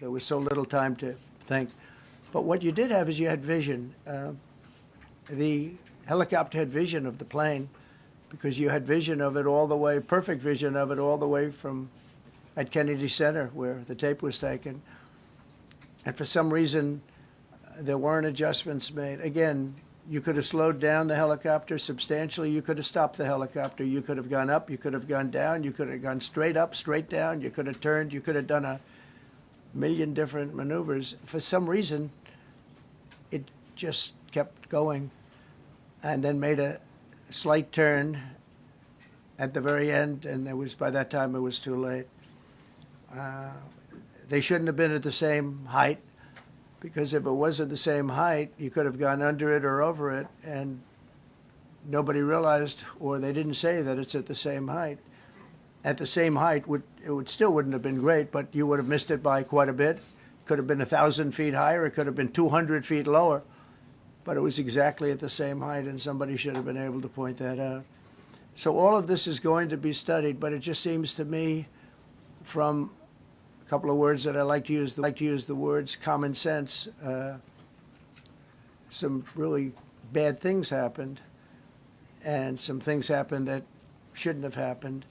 There was so little time to think. But what you did have is you had vision. The helicopter had vision of the plane because you had vision of it all the way, perfect vision of it all the way from at Kennedy Center where the tape was taken. And for some reason, there weren't adjustments made. Again, you could have slowed down the helicopter substantially. You could have stopped the helicopter. You could have gone up. You could have gone down. You could have gone straight up, straight down. You could have turned. You could have done a million different maneuvers. For some reason, it just kept going and then made a slight turn at the very end, and by that time it was too late. They shouldn't have been at the same height, because if it was at the same height, you could have gone under it or over it, and nobody realized, or they didn't say that it's at the same height. At the same height, it still wouldn't have been great, but you would have missed it by quite a bit. Could have been 1,000 feet higher. It could have been 200 feet lower, but it was exactly at the same height, and somebody should have been able to point that out. So all of this is going to be studied, but it just seems to me, from a couple of words that I like to use, the words common sense. Some really bad things happened, and some things happened that shouldn't have happened.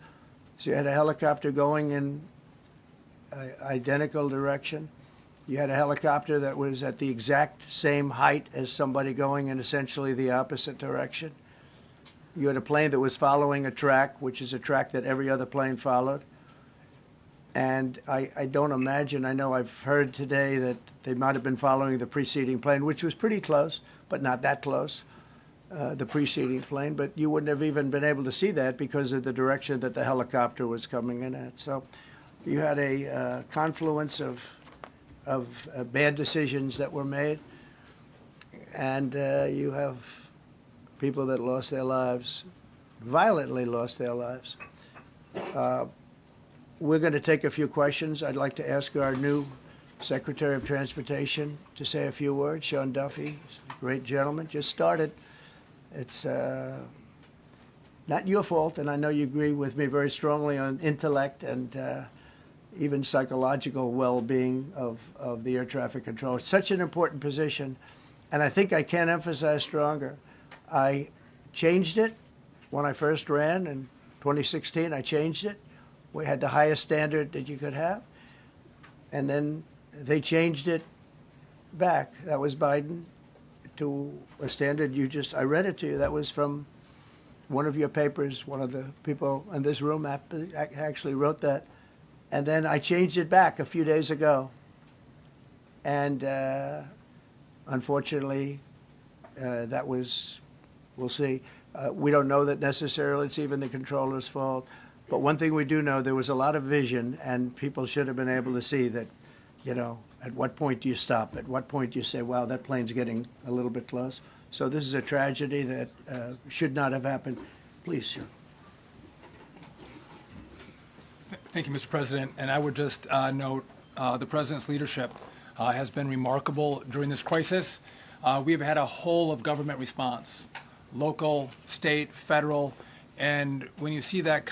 So you had a helicopter going in an identical direction. You had a helicopter that was at the exact same height as somebody going in essentially the opposite direction. You had a plane that was following a track, which is a track that every other plane followed. And I don't imagine, I know I've heard today that they might have been following the preceding plane, which was pretty close, but not that close, the preceding plane. But you wouldn't have even been able to see that because of the direction that the helicopter was coming in at. So you had a confluence of bad decisions that were made, and you have people that lost their lives, violently lost their lives. We're going to take a few questions. I'd like to ask our new Secretary of Transportation to say a few words. Sean Duffy, great gentleman, just started. It's not your fault, and I know you agree with me very strongly on intellect and even psychological well-being of the air traffic control. It's such an important position, and I think I can't emphasize stronger. I changed it when I first ran in 2016. I changed it. We had the highest standard that you could have, and then they changed it back. That was Biden, to a standard I read it to you. That was from one of your papers. One of the people in this room actually wrote that. And then I changed it back a few days ago. And unfortunately, we'll see. We don't know that necessarily it's even the controller's fault. But one thing we do know, there was a lot of vision, and people should have been able to see that, at what point do you stop? At what point do you say, wow, that plane's getting a little bit close? So this is a tragedy that should not have happened. Please, sir. Thank you, Mr. President. And I would just note the President's leadership has been remarkable during this crisis. We have had a whole of government response, local, state, federal, and when you see that